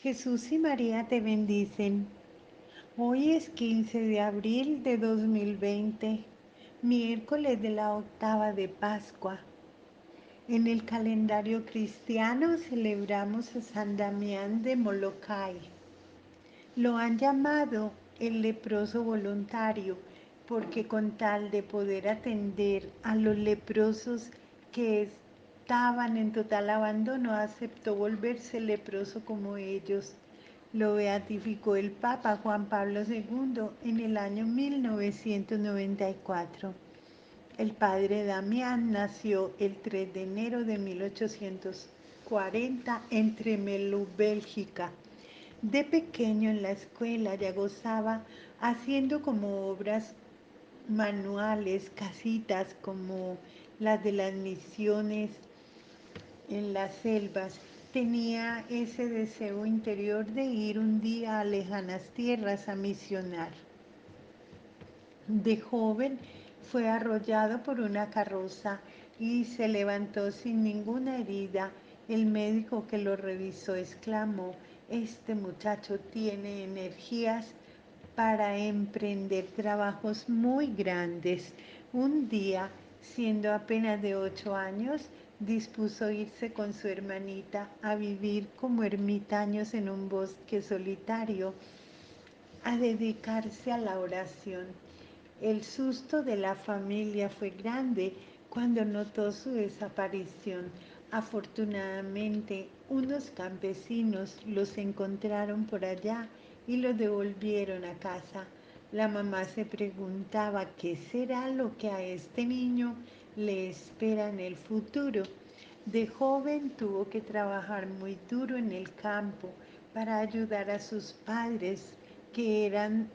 Jesús y María te bendicen. Hoy es 15 de abril de 2020, miércoles de la octava de Pascua. En el calendario cristiano celebramos a San Damián de Molokai. Lo han llamado el leproso voluntario porque con tal de poder atender a los leprosos que estaban en total abandono, aceptó volverse leproso como ellos. Lo beatificó el Papa Juan Pablo II en el año 1994. El padre Damián nació el 3 de enero de 1840 en Tremelo, Bélgica. De pequeño en la escuela ya gozaba haciendo como obras manuales, casitas como las de las misiones en las selvas. Tenía ese deseo interior de ir un día a lejanas tierras a misionar. De joven fue arrollado por una carroza y se levantó sin ninguna herida. El médico que lo revisó exclamó: "Este muchacho tiene energías para emprender trabajos muy grandes". Un día, siendo apenas de 8 años, dispuso irse con su hermanita a vivir como ermitaños en un bosque solitario, a dedicarse a la oración. El susto de la familia fue grande cuando notó su desaparición. Afortunadamente, unos campesinos los encontraron por allá y los devolvieron a casa. La mamá se preguntaba qué será lo que a este niño le espera en el futuro. De joven tuvo que trabajar muy duro en el campo para ayudar a sus padres, que eran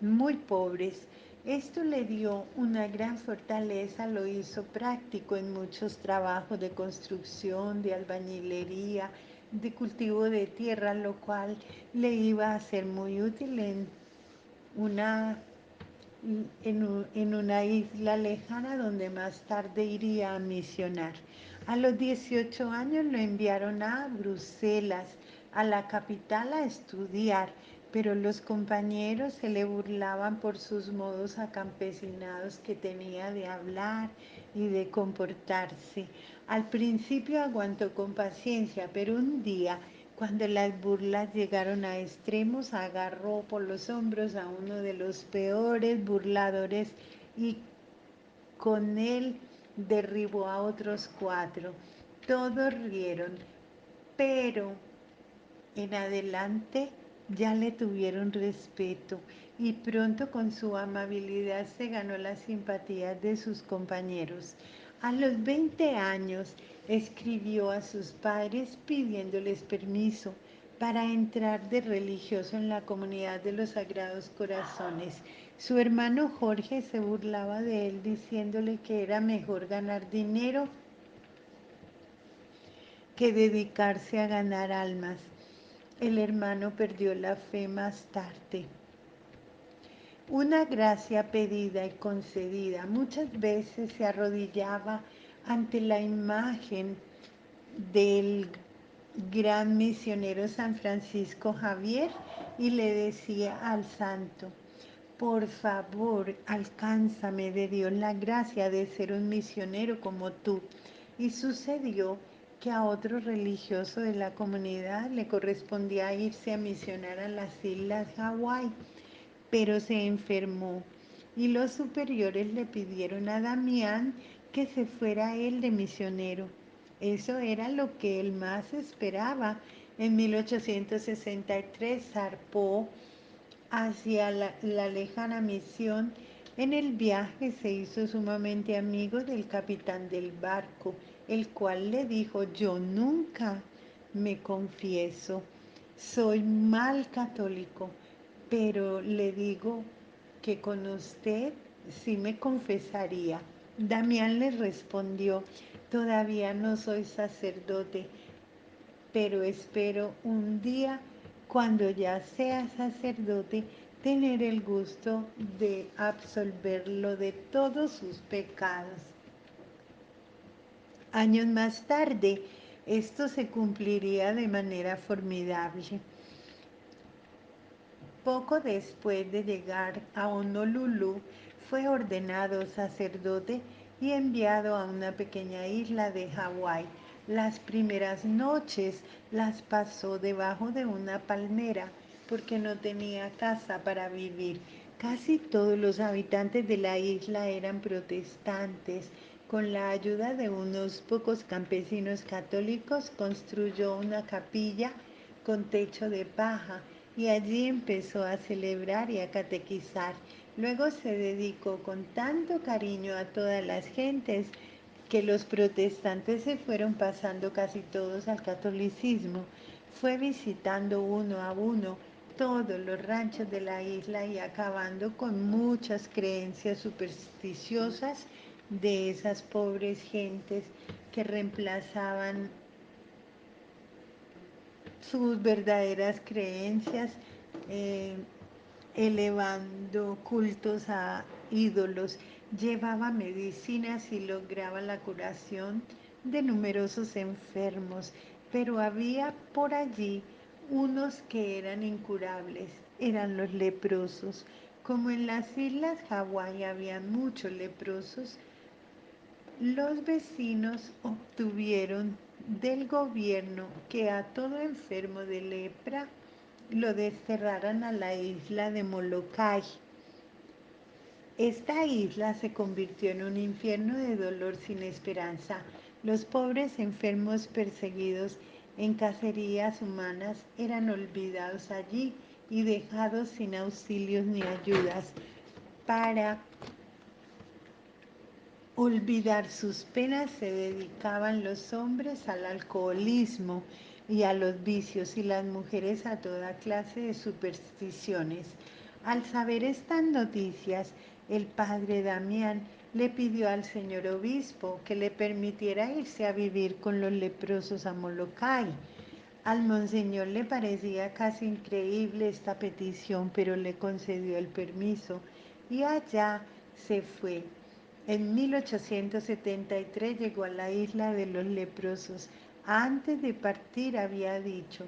muy pobres. Esto le dio una gran fortaleza, lo hizo práctico en muchos trabajos de construcción, de albañilería, de cultivo de tierra, lo cual le iba a ser muy útil una, en una isla lejana donde más tarde iría a misionar. A los 18 años lo enviaron a Bruselas, a la capital, a estudiar, pero los compañeros se le burlaban por sus modos acampesinados que tenía de hablar y de comportarse. Al principio aguantó con paciencia, pero un día, cuando las burlas llegaron a extremos, agarró por los hombros a uno de los peores burladores y con él derribó a otros 4. Todos rieron, pero en adelante ya le tuvieron respeto y pronto con su amabilidad se ganó las simpatías de sus compañeros. A los 20 años escribió a sus padres pidiéndoles permiso para entrar de religioso en la comunidad de los Sagrados Corazones. Su hermano Jorge se burlaba de él diciéndole que era mejor ganar dinero que dedicarse a ganar almas. El hermano perdió la fe más tarde. Una gracia pedida y concedida. Muchas veces se arrodillaba ante la imagen del gran misionero San Francisco Javier y le decía al santo: "Por favor, alcánzame de Dios la gracia de ser un misionero como tú". Y sucedió que a otro religioso de la comunidad le correspondía irse a misionar a las islas Hawái, pero se enfermó y los superiores le pidieron a Damián que se fuera él de misionero. Eso era lo que él más esperaba. En 1863 zarpó hacia la lejana misión. En el viaje se hizo sumamente amigo del capitán del barco, el cual le dijo: "Yo nunca me confieso, soy mal católico, pero le digo que con usted sí me confesaría". Damián le respondió: "Todavía no soy sacerdote, pero espero un día, cuando ya sea sacerdote, tener el gusto de absolverlo de todos sus pecados". Años más tarde, Esto se cumpliría de manera formidable. Poco después de llegar a Honolulu, fue ordenado sacerdote y enviado a una pequeña isla de Hawái. Las primeras noches las pasó debajo de una palmera porque no tenía casa para vivir. Casi todos los habitantes de la isla eran protestantes. Con la ayuda de unos pocos campesinos católicos construyó una capilla con techo de paja y allí empezó a celebrar y a catequizar. Luego se dedicó con tanto cariño a todas las gentes que los protestantes se fueron pasando casi todos al catolicismo. Fue visitando uno a uno todos los ranchos de la isla y acabando con muchas creencias supersticiosas de esas pobres gentes que reemplazaban sus verdaderas creencias, eh, elevando cultos a ídolos, llevaba medicinas y lograba la curación de numerosos enfermos, pero había por allí unos que eran incurables, eran los leprosos. Como en las islas Hawái había muchos leprosos, los vecinos obtuvieron del gobierno que a todo enfermo de lepra lo desterraran a la isla de Molokai. Esta isla se convirtió en un infierno de dolor sin esperanza. Los pobres enfermos perseguidos en cacerías humanas eran olvidados allí y dejados sin auxilios ni ayudas. Para olvidar sus penas se dedicaban los hombres al alcoholismo y a los vicios y las mujeres a toda clase de supersticiones. Al saber estas noticias, el padre Damián le pidió al señor obispo que le permitiera irse a vivir con los leprosos a Molokai. Al monseñor le parecía casi increíble esta petición, pero le concedió el permiso y allá se fue. En 1873 llegó a la isla de los leprosos. Antes de partir había dicho,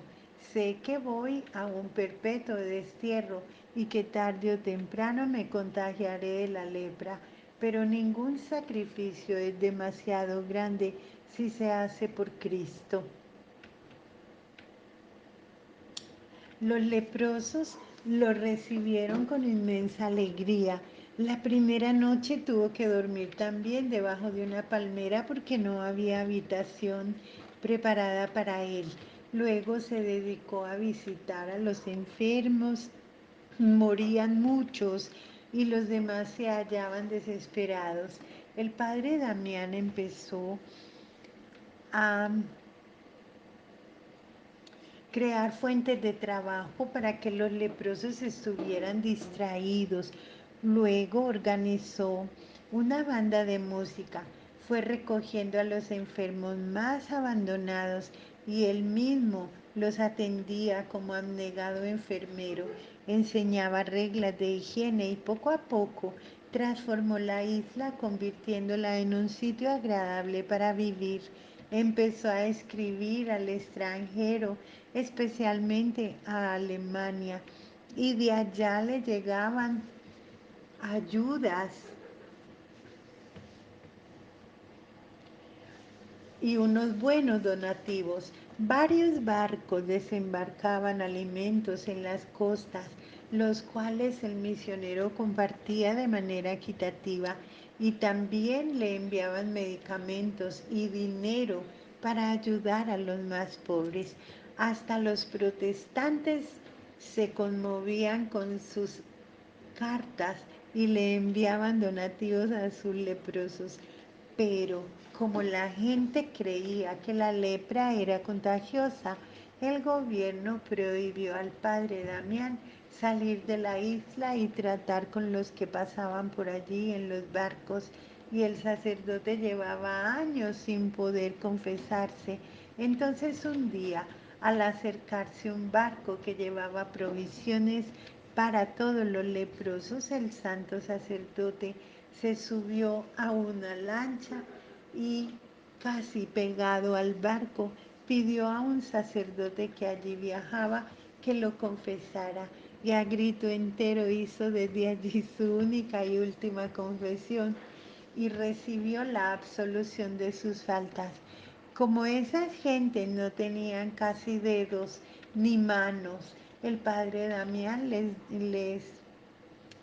sé que voy a un perpetuo destierro y que tarde o temprano me contagiaré de la lepra, pero ningún sacrificio es demasiado grande si se hace por Cristo. Los leprosos lo recibieron con inmensa alegría. La primera noche tuvo que dormir también debajo de una palmera porque no había habitación preparada para él. Luego se dedicó a visitar a los enfermos. Morían muchos y los demás se hallaban desesperados. El padre Damián empezó a crear fuentes de trabajo para que los leprosos estuvieran distraídos. Luego organizó una banda de música, fue recogiendo a los enfermos más abandonados y él mismo los atendía como abnegado enfermero, enseñaba reglas de higiene y poco a poco transformó la isla convirtiéndola en un sitio agradable para vivir. Empezó a escribir al extranjero, especialmente a Alemania, y de allá le llegaban ayudas y unos buenos donativos. Varios barcos desembarcaban alimentos en las costas, los cuales el misionero compartía de manera equitativa y también le enviaban medicamentos y dinero para ayudar a los más pobres. Hasta los protestantes se conmovían con sus cartas y le enviaban donativos a sus leprosos. Pero como la gente creía que la lepra era contagiosa, el gobierno prohibió al padre Damián salir de la isla y tratar con los que pasaban por allí en los barcos, y el sacerdote llevaba años sin poder confesarse. Entonces un día, al acercarse un barco que llevaba provisiones para todos los leprosos, el santo sacerdote se subió a una lancha y, casi pegado al barco, pidió a un sacerdote que allí viajaba que lo confesara y a grito entero hizo desde allí su única y última confesión y recibió la absolución de sus faltas. Como esas gentes no tenían casi dedos ni manos, el padre Damián les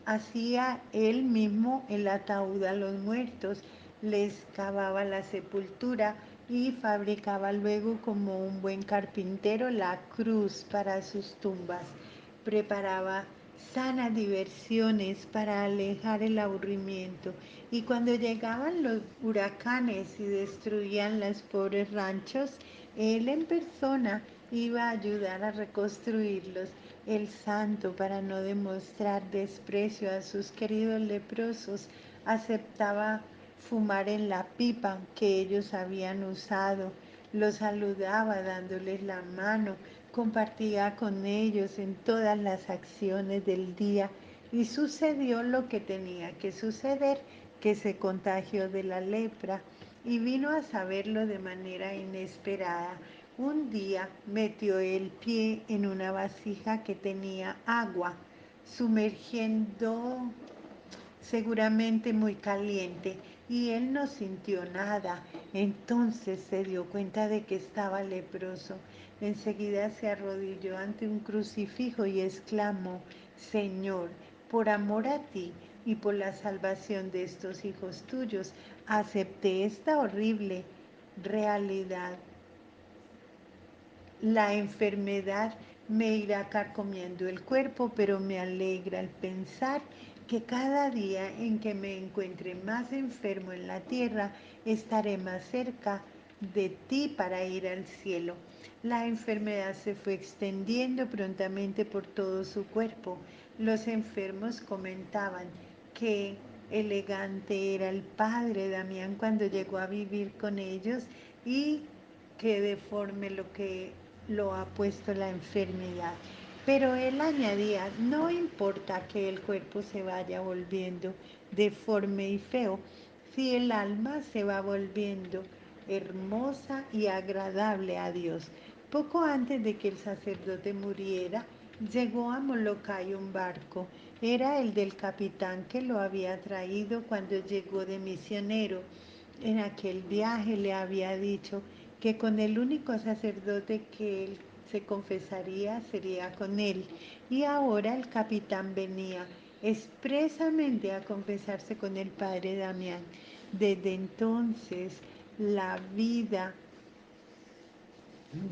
hacía él mismo el ataúd a los muertos, les cavaba la sepultura y fabricaba luego como un buen carpintero la cruz para sus tumbas. Preparaba sanas diversiones para alejar el aburrimiento y cuando llegaban los huracanes y destruían los pobres ranchos, él en persona iba a ayudar a reconstruirlos. El santo, para no demostrar desprecio a sus queridos leprosos, aceptaba fumar en la pipa que ellos habían usado, los saludaba dándoles la mano, compartía con ellos en todas las acciones del día y sucedió lo que tenía que suceder, que se contagió de la lepra y vino a saberlo de manera inesperada. Un día metió el pie en una vasija que tenía agua, sumergiendo seguramente muy caliente, y él no sintió nada. Entonces se dio cuenta de que estaba leproso. Enseguida se arrodilló ante un crucifijo y exclamó: Señor, por amor a ti y por la salvación de estos hijos tuyos, acepté esta horrible realidad. La enfermedad me irá carcomiendo el cuerpo, pero me alegra el pensar que cada día en que me encuentre más enfermo en la tierra, estaré más cerca de ti para ir al cielo. La enfermedad se fue extendiendo prontamente por todo su cuerpo. Los enfermos comentaban que elegante era el padre Damián cuando llegó a vivir con ellos y que deforme lo que lo ha puesto la enfermedad. Pero él añadía: no importa que el cuerpo se vaya volviendo deforme y feo, si el alma se va volviendo hermosa y agradable a Dios. Poco antes de que el sacerdote muriera, llegó a Molokai un barco. Era el del capitán que lo había traído cuando llegó de misionero. En aquel viaje le había dicho que con el único sacerdote que él se confesaría sería con él. Y ahora el capitán venía expresamente a confesarse con el padre Damián. Desde entonces la vida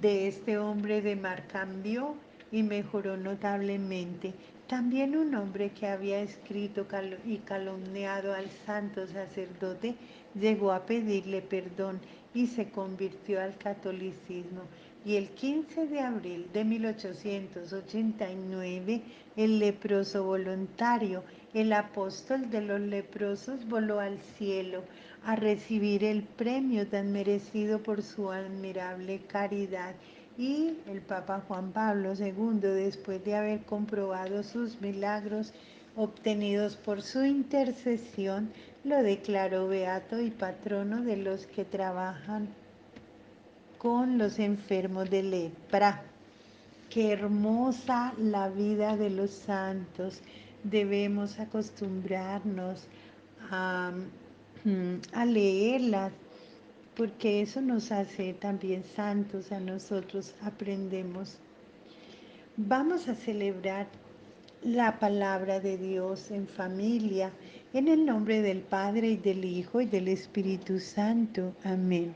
de este hombre de mar cambió y mejoró notablemente. También un hombre que había escrito y calumniado al santo sacerdote llegó a pedirle perdón y se convirtió al catolicismo. Y el 15 de abril de 1889, el leproso voluntario, el apóstol de los leprosos, voló al cielo a recibir el premio tan merecido por su admirable caridad. Y el Papa Juan Pablo II, después de haber comprobado sus milagros obtenidos por su intercesión, lo declaró beato y patrono de los que trabajan con los enfermos de lepra. Qué hermosa la vida de los santos. Debemos acostumbrarnos a, a leerlas, porque eso nos hace también santos a nosotros. Aprendemos. Vamos a celebrar la palabra de Dios en familia, en el nombre del Padre y del Hijo y del Espíritu Santo. Amén.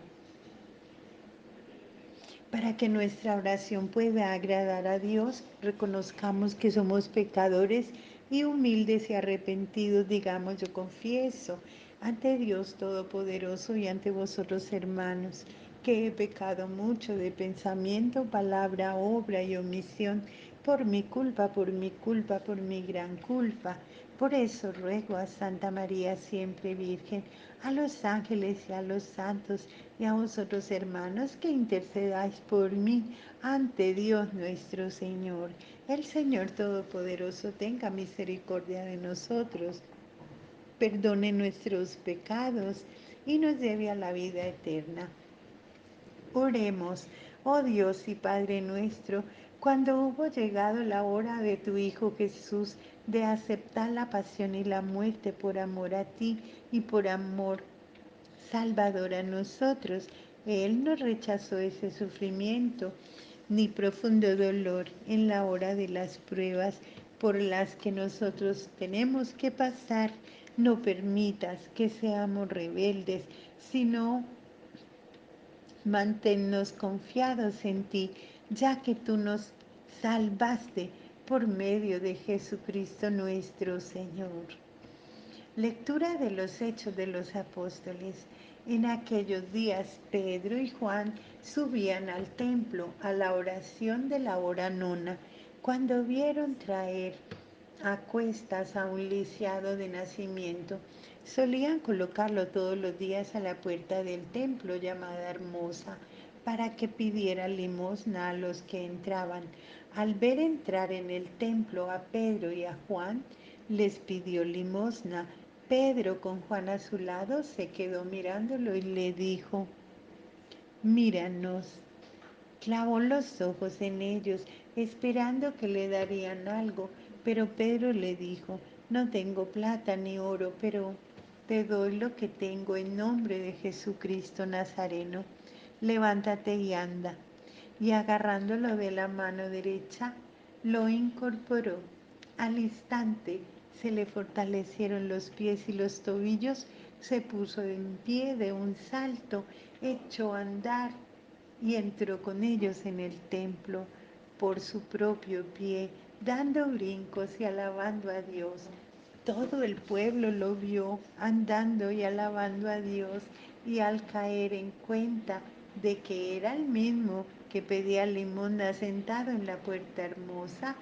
Para que nuestra oración pueda agradar a Dios, reconozcamos que somos pecadores y humildes y arrepentidos, digamos: yo confieso ante Dios Todopoderoso y ante vosotros, hermanos, que he pecado mucho de pensamiento, palabra, obra y omisión, por mi gran culpa. Por eso ruego a Santa María siempre Virgen, a los ángeles y a los santos, y a vosotros, hermanos, que intercedáis por mí ante Dios nuestro Señor. El Señor Todopoderoso tenga misericordia de nosotros, perdone nuestros pecados y nos lleve a la vida eterna. Oremos. Oh Dios y Padre nuestro, cuando hubo llegado la hora de tu Hijo Jesús de aceptar la pasión y la muerte por amor a ti y por amor Salvador a nosotros, Él no rechazó ese sufrimiento ni profundo dolor en la hora de las pruebas por las que nosotros tenemos que pasar. No permitas que seamos rebeldes, sino manténnos confiados en ti, ya que tú nos salvaste por medio de Jesucristo nuestro Señor. Lectura de los Hechos de los Apóstoles. En aquellos días Pedro y Juan subían al templo a la oración de la hora nona, cuando vieron traer a cuestas a un lisiado de nacimiento. Solían colocarlo todos los días a la puerta del templo llamada Hermosa, para que pidiera limosna a los que entraban. Al ver entrar en el templo a Pedro y a Juan, les pidió limosna. Pedro, con Juan a su lado, se quedó mirándolo y le dijo: Míranos. Clavó los ojos en ellos, esperando que le darían algo, pero Pedro le dijo: No tengo plata ni oro, pero te doy lo que tengo en nombre de Jesucristo Nazareno. Levántate y anda. Y agarrándolo de la mano derecha, lo incorporó. Al instante se le fortalecieron los pies y los tobillos, se puso en pie de un salto, echó a andar y entró con ellos en el templo por su propio pie, dando brincos y alabando a Dios. Todo el pueblo lo vio andando y alabando a Dios, y al caer en cuenta de que era el mismo que pedía limosna sentado en la puerta hermosa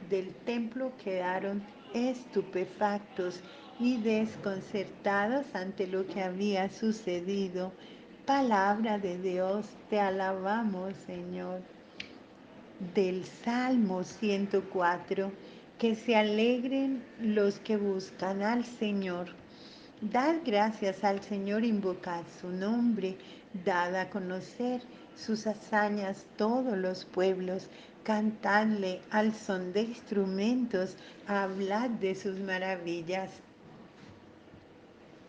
del templo, quedaron estupefactos y desconcertados ante lo que había sucedido. Palabra de Dios, te alabamos, Señor. Del Salmo 104, que se alegren los que buscan al Señor. Dad gracias al Señor, invocad su nombre, dad a conocer sus hazañas todos los pueblos, cantadle al son de instrumentos, hablad de sus maravillas.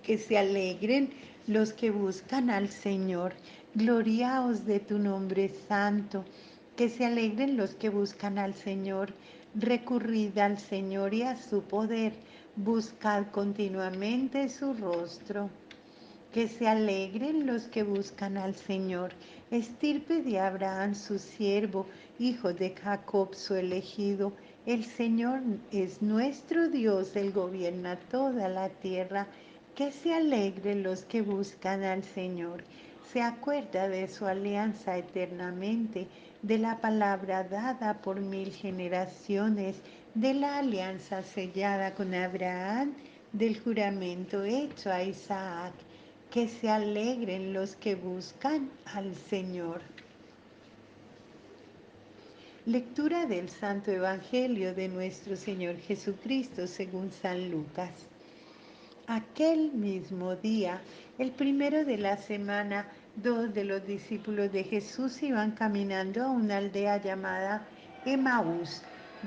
Que se alegren los que buscan al Señor. Gloriaos de tu nombre santo. Que se alegren los que buscan al Señor. Recurrid al Señor y a su poder. Buscad continuamente su rostro. Que se alegren los que buscan al Señor, estirpe de Abraham su siervo, hijo de Jacob su elegido. El Señor es nuestro Dios, Él gobierna toda la tierra. Que se alegren los que buscan al Señor. Se acuerda de su alianza eternamente, de la palabra dada por 1000 generaciones, de la alianza sellada con Abraham, del juramento hecho a Isaac. Que se alegren los que buscan al Señor. Lectura del Santo Evangelio de nuestro Señor Jesucristo según San Lucas. Aquel mismo día, el primero de la semana, dos de los discípulos de Jesús iban caminando a una aldea llamada Emaús,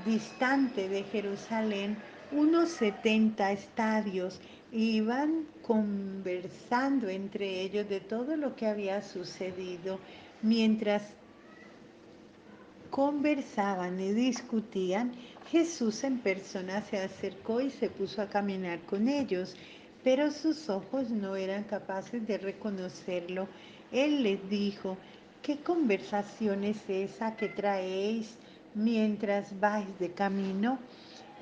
distante de Jerusalén unos 70 estadios, e iban conversando entre ellos de todo lo que había sucedido. Mientras conversaban y discutían, Jesús en persona se acercó y se puso a caminar con ellos, pero sus ojos no eran capaces de reconocerlo. Él les dijo: ¿Qué conversación es esa que traéis mientras vais de camino?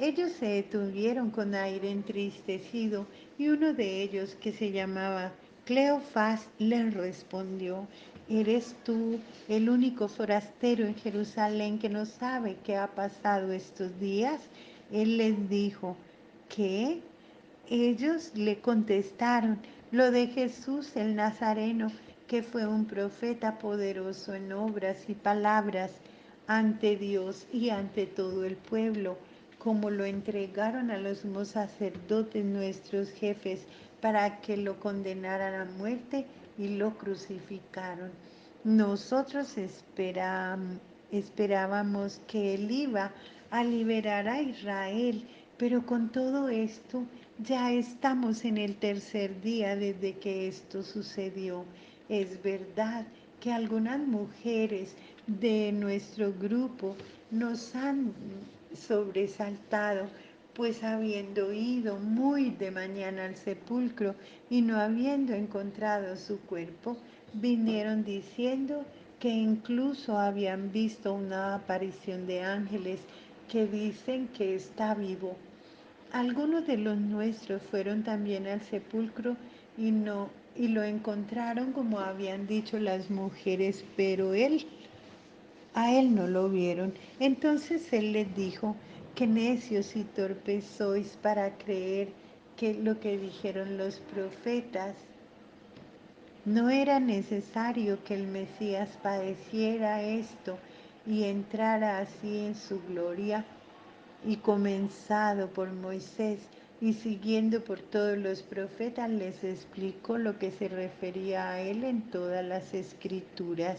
Ellos se detuvieron con aire entristecido, y uno de ellos, que se llamaba Cleofás, les respondió: ¿Eres tú el único forastero en Jerusalén que no sabe qué ha pasado estos días? Él les dijo: ¿Qué? Ellos le contestaron: Lo de Jesús el Nazareno, que fue un profeta poderoso en obras y palabras ante Dios y ante todo el pueblo, como lo entregaron a los sumos sacerdotes nuestros jefes para que lo condenaran a muerte, y lo crucificaron. Nosotros esperábamos que Él iba a liberar a Israel, pero con todo esto ya estamos en el tercer día desde que esto sucedió. Es verdad que algunas mujeres de nuestro grupo nos han sobresaltado, pues habiendo ido muy de mañana al sepulcro y no habiendo encontrado su cuerpo, vinieron diciendo que incluso habían visto una aparición de ángeles que dicen que está vivo. Algunos de los nuestros fueron también al sepulcro y no y lo encontraron como habían dicho las mujeres, pero a él no lo vieron. Entonces él les dijo, que necios y torpes sois para creer que lo que dijeron los profetas. No era necesario que el Mesías padeciera esto y entrara así en su gloria, y comenzado por Moisés y siguiendo por todos los profetas, les explicó lo que se refería a él en todas las escrituras.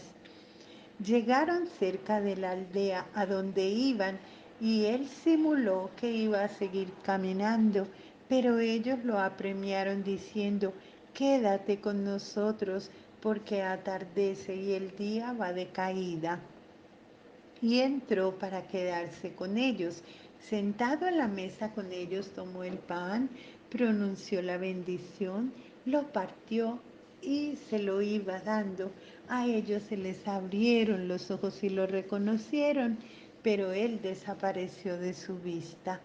Llegaron cerca de la aldea a donde iban y él simuló que iba a seguir caminando, pero ellos lo apremiaron diciendo, quédate con nosotros porque atardece y el día va de caída. Y entró para quedarse con ellos. Sentado a la mesa con ellos, tomó el pan, pronunció la bendición, lo partió y se lo iba dando. A ellos se les abrieron los ojos y lo reconocieron, pero él desapareció de su vista.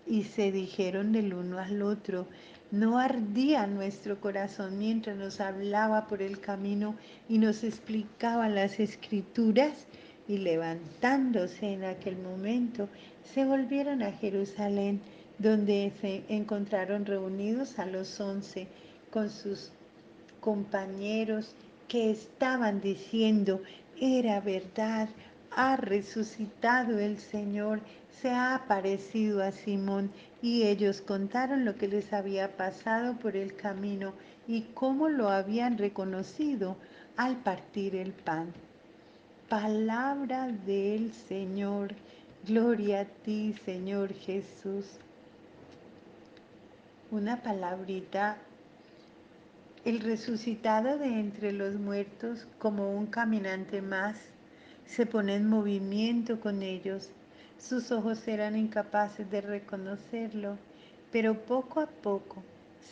Y se dijeron el uno al otro, ¿no ardía nuestro corazón mientras nos hablaba por el camino y nos explicaba las escrituras? Y levantándose en aquel momento, se volvieron a Jerusalén, donde se encontraron reunidos a los 11 con sus compañeros que estaban diciendo, era verdad, ha resucitado el Señor, se ha aparecido a Simón. Y ellos contaron lo que les había pasado por el camino y cómo lo habían reconocido al partir el pan. Palabra del Señor. Gloria a ti, Señor Jesús. Una palabrita. El resucitado de entre los muertos, como un caminante más, se pone en movimiento con ellos. Sus ojos eran incapaces de reconocerlo, pero poco a poco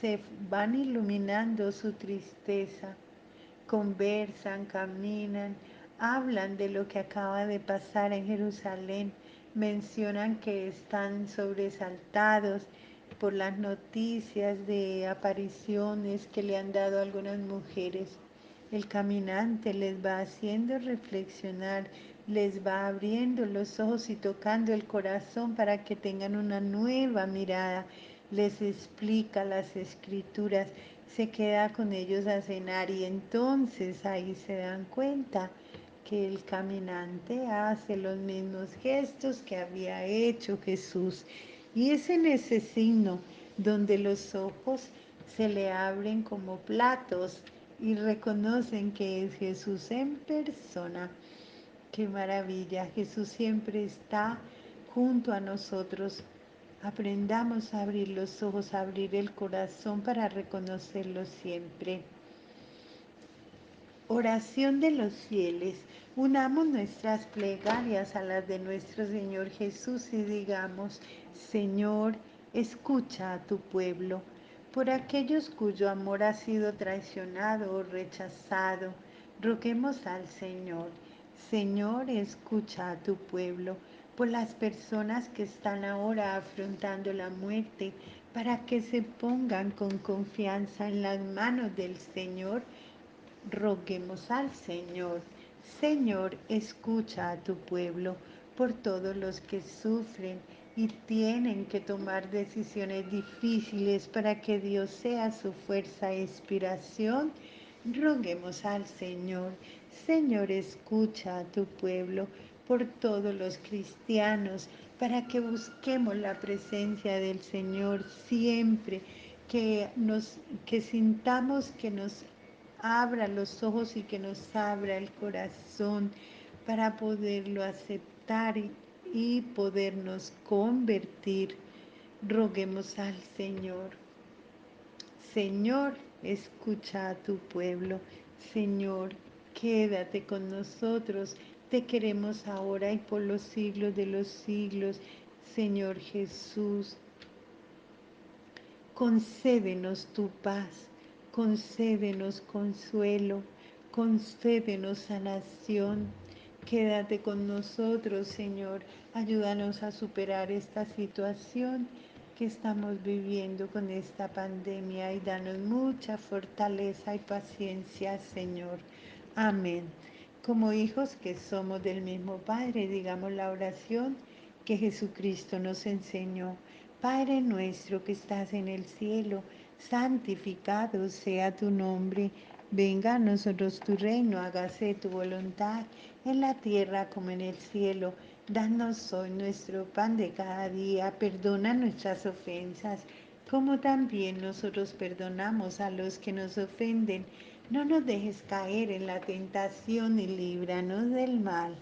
se van iluminando su tristeza. Conversan, caminan, hablan de lo que acaba de pasar en Jerusalén, mencionan que están sobresaltados por las noticias de apariciones que le han dado algunas mujeres. El caminante les va haciendo reflexionar, les va abriendo los ojos y tocando el corazón para que tengan una nueva mirada. Les explica las escrituras, se queda con ellos a cenar y entonces ahí se dan cuenta que el caminante hace los mismos gestos que había hecho Jesús. Y es en ese signo donde los ojos se le abren como platos y reconocen que es Jesús en persona. Qué maravilla, Jesús siempre está junto a nosotros. Aprendamos a abrir los ojos, a abrir el corazón para reconocerlo siempre. Oración de los fieles. Unamos nuestras plegarias a las de nuestro Señor Jesús y digamos, Señor, escucha a tu pueblo. Por aquellos cuyo amor ha sido traicionado o rechazado, roguemos al Señor. Señor, escucha a tu pueblo. Por las personas que están ahora afrontando la muerte, para que se pongan con confianza en las manos del Señor, roguemos al Señor. Señor, escucha a tu pueblo por todos los que sufren y tienen que tomar decisiones difíciles para que Dios sea su fuerza e inspiración. Roguemos al Señor. Señor, escucha a tu pueblo por todos los cristianos para que busquemos la presencia del Señor siempre, que sintamos que nos abra los ojos y que nos abra el corazón para poderlo aceptar y podernos convertir. Roguemos al Señor. Señor, escucha a tu pueblo. Señor, quédate con nosotros. Te queremos ahora y por los siglos de los siglos. Señor Jesús, concédenos tu paz, concédenos consuelo, concédenos sanación. Quédate con nosotros, Señor. Ayúdanos a superar esta situación que estamos viviendo con esta pandemia y danos mucha fortaleza y paciencia, Señor. Amén. Como hijos que somos del mismo Padre, digamos la oración que Jesucristo nos enseñó. Padre nuestro que estás en el cielo, santificado sea tu nombre. Venga a nosotros tu reino, hágase tu voluntad en la tierra como en el cielo. Danos hoy nuestro pan de cada día, perdona nuestras ofensas, como también nosotros perdonamos a los que nos ofenden. No nos dejes caer en la tentación y líbranos del mal.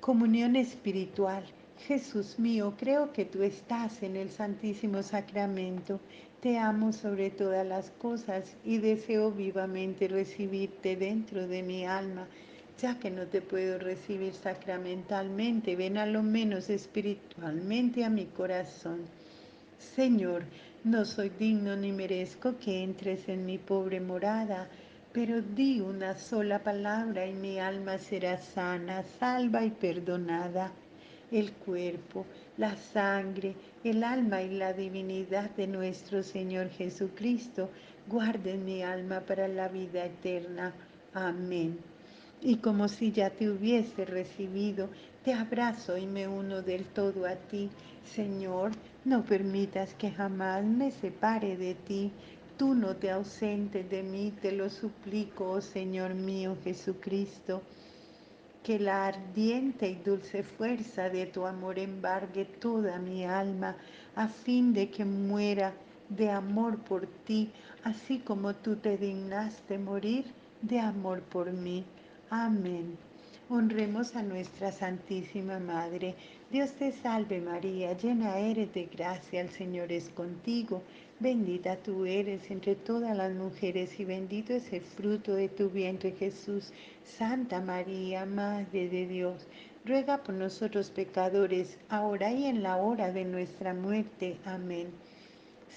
Comunión espiritual. Jesús mío, creo que tú estás en el Santísimo Sacramento. Te amo sobre todas las cosas y deseo vivamente recibirte dentro de mi alma. Ya que no te puedo recibir sacramentalmente, ven a lo menos espiritualmente a mi corazón. Señor, no soy digno ni merezco que entres en mi pobre morada, pero di una sola palabra y mi alma será sana, salva y perdonada. El cuerpo, la sangre, el alma y la divinidad de nuestro Señor Jesucristo guarden mi alma para la vida eterna. Amén. Y como si ya te hubiese recibido, te abrazo y me uno del todo a ti. Señor, no permitas que jamás me separe de ti. Tú no te ausentes de mí, te lo suplico, oh Señor mío Jesucristo. Que la ardiente y dulce fuerza de tu amor embargue toda mi alma, a fin de que muera de amor por ti, así como tú te dignaste morir de amor por mí. Amén. Honremos a nuestra Santísima Madre. Dios te salve María, llena eres de gracia, el Señor es contigo. Bendita tú eres entre todas las mujeres y bendito es el fruto de tu vientre Jesús. Santa María, Madre de Dios, ruega por nosotros pecadores, ahora y en la hora de nuestra muerte. Amén.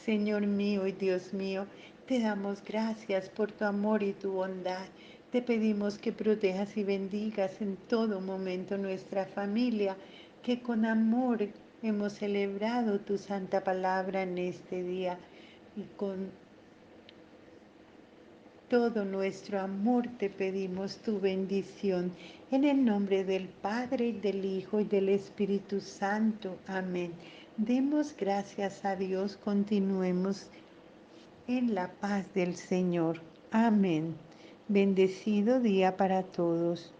Señor mío y Dios mío, te damos gracias por tu amor y tu bondad. Te pedimos que protejas y bendigas en todo momento nuestra familia, que con amor hemos celebrado tu santa palabra en este día y con todo nuestro amor te pedimos tu bendición. En el nombre del Padre, del Hijo y del Espíritu Santo. Amén. Demos gracias a Dios. Continuemos en la paz del Señor. Amén. Bendecido día para todos.